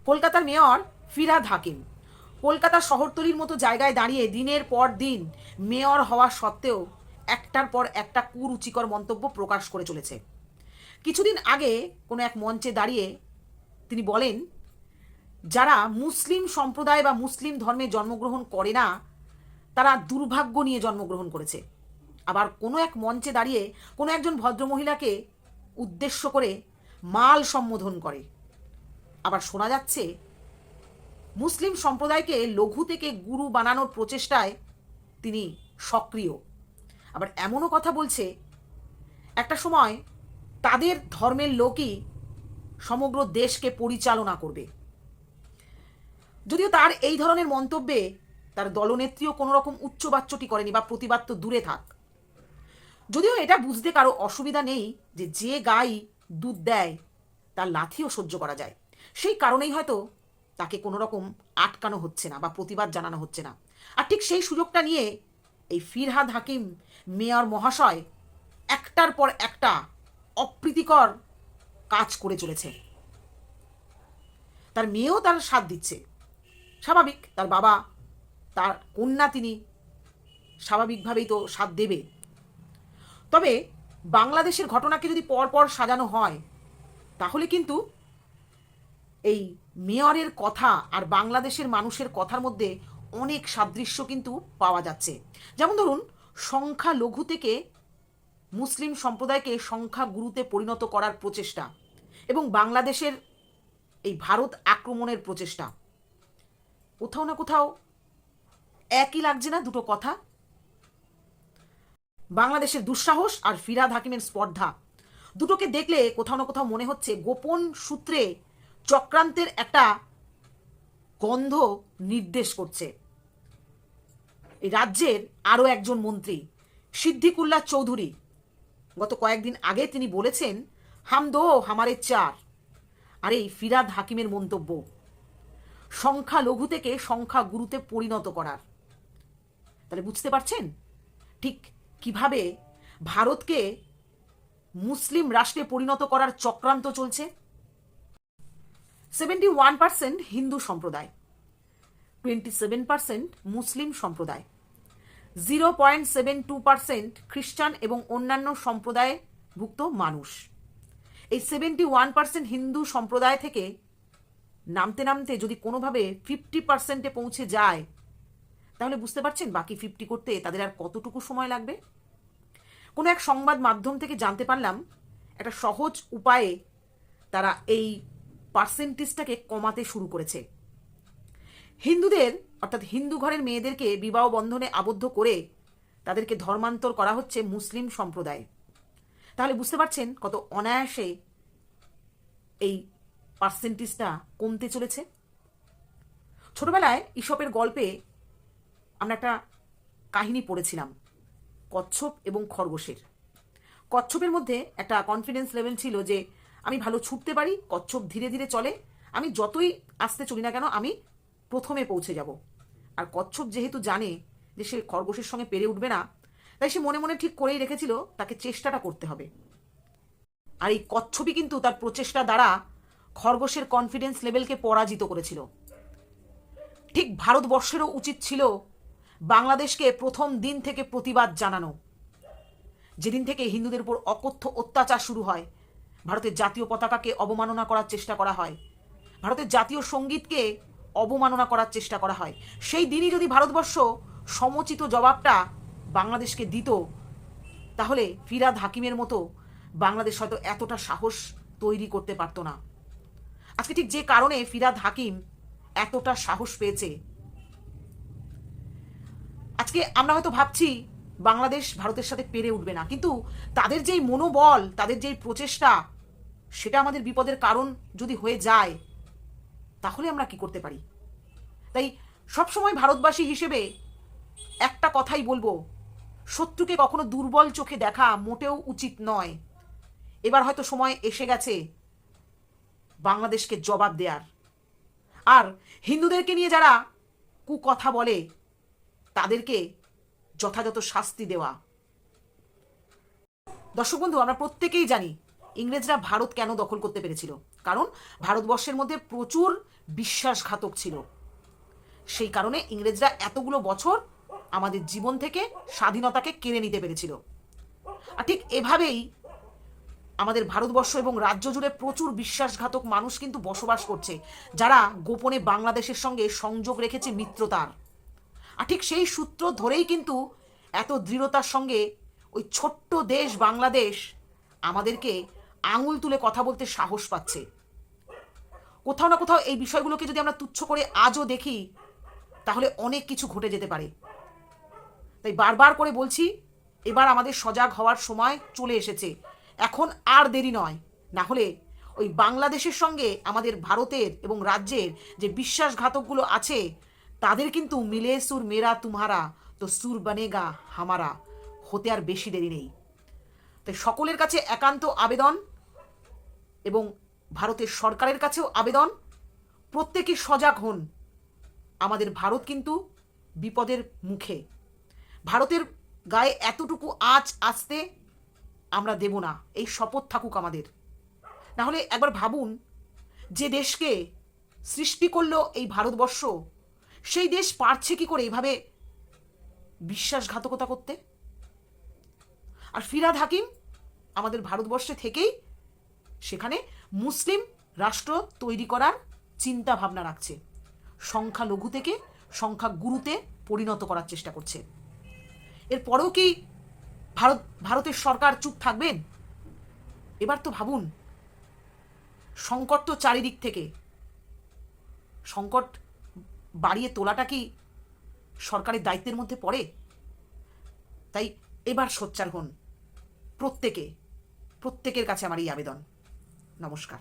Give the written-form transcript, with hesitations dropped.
কলকাতার মেয়র ফিরহাদ হাকিম কলকাতা শহরতলির মতো জায়গায় দাঁড়িয়ে দিনের পর দিন মেয়র হওয়া সত্ত্বেও একটার পর একটা কুরুচিকর মন্তব্য প্রকাশ করে চলেছে। কিছুদিন আগে কোনো এক মঞ্চে দাঁড়িয়ে তিনি বলেন, যারা মুসলিম সম্প্রদায় বা মুসলিম ধর্মে জন্মগ্রহণ করে না তারা দুর্ভাগ্য নিয়ে জন্মগ্রহণ করেছে। আবার কোনো এক মঞ্চে দাঁড়িয়ে কোনো একজন ভদ্রমহিলাকে উদ্দেশ্য করে মাল সম্বোধন করে। আবার শোনা যাচ্ছে মুসলিম সম্প্রদায়কে লঘু থেকে গুরু বানানোর প্রচেষ্টায় তিনি সক্রিয়। আবার এমনও কথা বলছে একটা সময় তাদের ধর্মের লোকই সমগ্র দেশকে পরিচালনা করবে। যদিও তার এই ধরনের মন্তব্যে তার দলনেত্রীও কোনো রকম উচ্চবাচ্যটি করেনি বা প্রতিবাদ তো দূরে থাক। যদিও এটা বুঝতে কারো অসুবিধা নেই যে যে গাই দুধ দেয় তার লাথিও সহ্য করা যায়। সেই কারণেই হয়তো তাকে কোনো রকম আটকানো হচ্ছে না বা প্রতিবাদ জানানো হচ্ছে না। আর ঠিক সেই সুযোগটা নিয়ে এই ফিরহাদ হাকিম মেয়র মহাশয় একটার পর একটা অপ্রীতিকর কাজ করে চলেছে। তার মেয়েও তার সাথ দিচ্ছে, স্বাভাবিক, তার বাবা, তার কন্যা, তিনি স্বাভাবিকভাবেই তো সাথ দেবে। তবে বাংলাদেশের ঘটনাকে যদি পরপর সাজানো হয় তাহলে কিন্তু এই মেয়রের কথা আর বাংলাদেশের মানুষের কথার মধ্যে অনেক সাদৃশ্য কিন্তু পাওয়া যাচ্ছে। যেমন ধরুন, সংখ্যালঘু থেকে মুসলিম সম্প্রদায়কে সংখ্যাগুরুতে পরিণত করার প্রচেষ্টা এবং বাংলাদেশের এই ভারত আক্রমণের প্রচেষ্টা, কোথাও না কোথাও একই লাগছে না দুটো কথা? বাংলাদেশের দুঃসাহস আর ফিরহাদ হাকিমের স্পর্ধা, দুটোকে দেখলে কোথাও না কোথাও মনে হচ্ছে গোপন সূত্রে চক্রান্তের একটা গন্ধ নির্দেশ করছে। এই রাজ্যের আরও একজন মন্ত্রী সিদ্দিকুল্লাহ চৌধুরী গত কয়েকদিন আগে তিনি বলেছেন, হাম দো হামারে চার। আর এই ফিরহাদ হাকিমের মন্তব্য সংখ্যালঘু থেকে সংখ্যাগুরুতে পরিণত করার, তাহলে বুঝতে পারছেন ঠিক কিভাবে ভারতকে মুসলিম রাষ্ট্রে পরিণত করার চক্রান্ত চলছে। 71% হিন্দু সম্প্রদায়, 27% মুসলিম সম্প্রদায়, 0.72% খ্রিস্টান এবং অন্যান্য সম্প্রদায়ে ভুক্ত মানুষ। এই 71% হিন্দু সম্প্রদায় থেকে নামতে নামতে যদি কোনোভাবে 50%-এ পৌঁছে যায় তাহলে বুঝতে পারছেন বাকি 50 করতে তাদের আর কতটুকু সময় লাগবে। কোনো এক সংবাদ মাধ্যম থেকে জানতে পারলাম একটা সহজ উপায়ে তারা এই পার্সেন্টেজটাকে কমাতে শুরু করেছে। হিন্দুদের অর্থাৎ হিন্দু ঘরের মেয়েদেরকে বিবাহ বন্ধনে আবদ্ধ করে তাদেরকে ধর্মান্তর করা হচ্ছে মুসলিম সম্প্রদায়। তাহলে বুঝতে পারছেন কত অনায়াসে এই পার্সেন্টেজটা কমতে চলেছে। ছোটবেলায় ঈশপের গল্পে আমরা একটা কাহিনী পড়েছিলাম, কচ্ছপ এবং খরগোশের। কচ্ছপের মধ্যে একটা কনফিডেন্স লেভেল ছিল যে আমি ভালো ছুটতে পারি, কচ্ছপ ধীরে ধীরে চলে, আমি যতই আস্তে চলি না কেন আমি প্রথমে পৌঁছে যাব। আর কচ্ছপ যেহেতু জানে যে সে খরগোশের সঙ্গে পেরে উঠবে না, তাই সে মনে মনে ঠিক করেই রেখেছিল তাকে চেষ্টাটা করতে হবে। আর এই কচ্ছপই কিন্তু তার প্রচেষ্টা দ্বারা খরগোশের কনফিডেন্স লেভেলকে পরাজিত করেছিল। ঠিক ভারতবর্ষেরও উচিত ছিল বাংলাদেশকে প্রথম দিন থেকে প্রতিবাদ জানানো। যেদিন থেকে হিন্দুদের উপর অকথ্য অত্যাচার শুরু হয়, ভারতের জাতীয় পতাকাকে অবমাননা করার চেষ্টা করা হয়, ভারতের জাতীয় সঙ্গীতকে অবমাননা করার চেষ্টা করা হয়, সেই দিনই যদি ভারতবর্ষ সমুচিত জবাবটা বাংলাদেশকে দিত তাহলে ফিরহাদ হাকিমের মতো বাংলাদেশ হয়তো এতটা সাহস তৈরি করতে পারতো না। আজকে ঠিক যে কারণে ফিরহাদ হাকিম এতটা সাহস পেয়েছে, আজকে আমরা হয়তো ভাবছি বাংলাদেশ ভারতের সাথে পেরে উঠবে না, কিন্তু তাদের যেই মনোবল, তাদের যেই প্রচেষ্টা, সেটা আমাদের বিপদের কারণ যদি হয়ে যায় তাহলে আমরা কি করতে পারি। তাই সবসময় ভারতবাসী হিসেবে একটা কথাই বলবো, শত্রুকে কখনো দুর্বল চোখে দেখা মোটেও উচিত নয়। এবার হয়তো সময় এসে গেছে বাংলাদেশকে জবাব দেওয়ার। আর হিন্দুদেরকে নিয়ে যারা কুকথা বলে তাদেরকে যথাযথ শাস্তি দেওয়া। দর্শক বন্ধু, আমরা প্রত্যেকেই জানি ইংরেজরা ভারত কেন দখল করতে পেরেছিল, কারণ ভারতবর্ষের মধ্যে প্রচুর বিশ্বাসঘাতক ছিল। সেই কারণে ইংরেজরা এতগুলো বছর আমাদের জীবন থেকে স্বাধীনতাকে কেড়ে নিতে পেরেছিল। আর ঠিক এভাবেই আমাদের ভারতবর্ষ এবং রাজ্য জুড়ে প্রচুর বিশ্বাসঘাতক মানুষ কিন্তু বসবাস করছে, যারা গোপনে বাংলাদেশের সঙ্গে সংযোগ রেখেছে মিত্রতার। আর ঠিক সেই সূত্র ধরেই কিন্তু এত দৃঢ়তার সঙ্গে ওই ছোট্ট দেশ বাংলাদেশ আমাদেরকে আঙুল তুলে কথা বলতে সাহস পাচ্ছে। কোথাও না কোথাও এই বিষয়গুলোকে যদি আমরা তুচ্ছ করে আজও দেখি, তাহলে অনেক কিছু ঘটে যেতে পারে। তাই বারবার করে বলছি, এবার আমাদের সজাগ হওয়ার সময় চলে এসেছে। এখন আর দেরি নয়, না হলে ওই বাংলাদেশের সঙ্গে আমাদের ভারতের এবং রাজ্যের যে বিশ্বাসঘাতকগুলো আছে, তাদের কিন্তু মিলে সুর মেরা তুমহারা তো সুর বনেগা হামারা হতে আর বেশি দেরি নেই। তাই সকলের কাছে একান্ত আবেদন, এবং ভারতের সরকারের কাছেও আবেদন, প্রত্যেকে সজাগ হন। আমাদের ভারত কিন্তু বিপদের মুখে। ভারতের গায়ে এতটুকু আঁচ আসতে আমরা দেব না, এই শপথ থাকুক আমাদের। না হলে একবার ভাবুন, যে দেশকে সৃষ্টি করলো এই ভারতবর্ষ, সেই দেশ পারছে কি করে এইভাবে বিশ্বাসঘাতকতা করতে? আর ফিরহাদ হাকিম আমাদের ভারতবর্ষে থেকেই সেখানে মুসলিম রাষ্ট্র তৈরি করার চিন্তা ভাবনা রাখছে, সংখ্যালঘু থেকে সংখ্যাগুরুতে পরিণত করার চেষ্টা করছে। এরপরেও কি ভারতের সরকার চুপ থাকবেন? এবার তো ভাবুন, সংকট তো চারিদিক থেকে। সংকট বাড়িয়ে তোলাটা কি সরকারের দায়িত্বের মধ্যে পড়ে? তাই এবার সোচ্চার হন প্রত্যেকের কাছে আমার এই আবেদন। নমস্কার।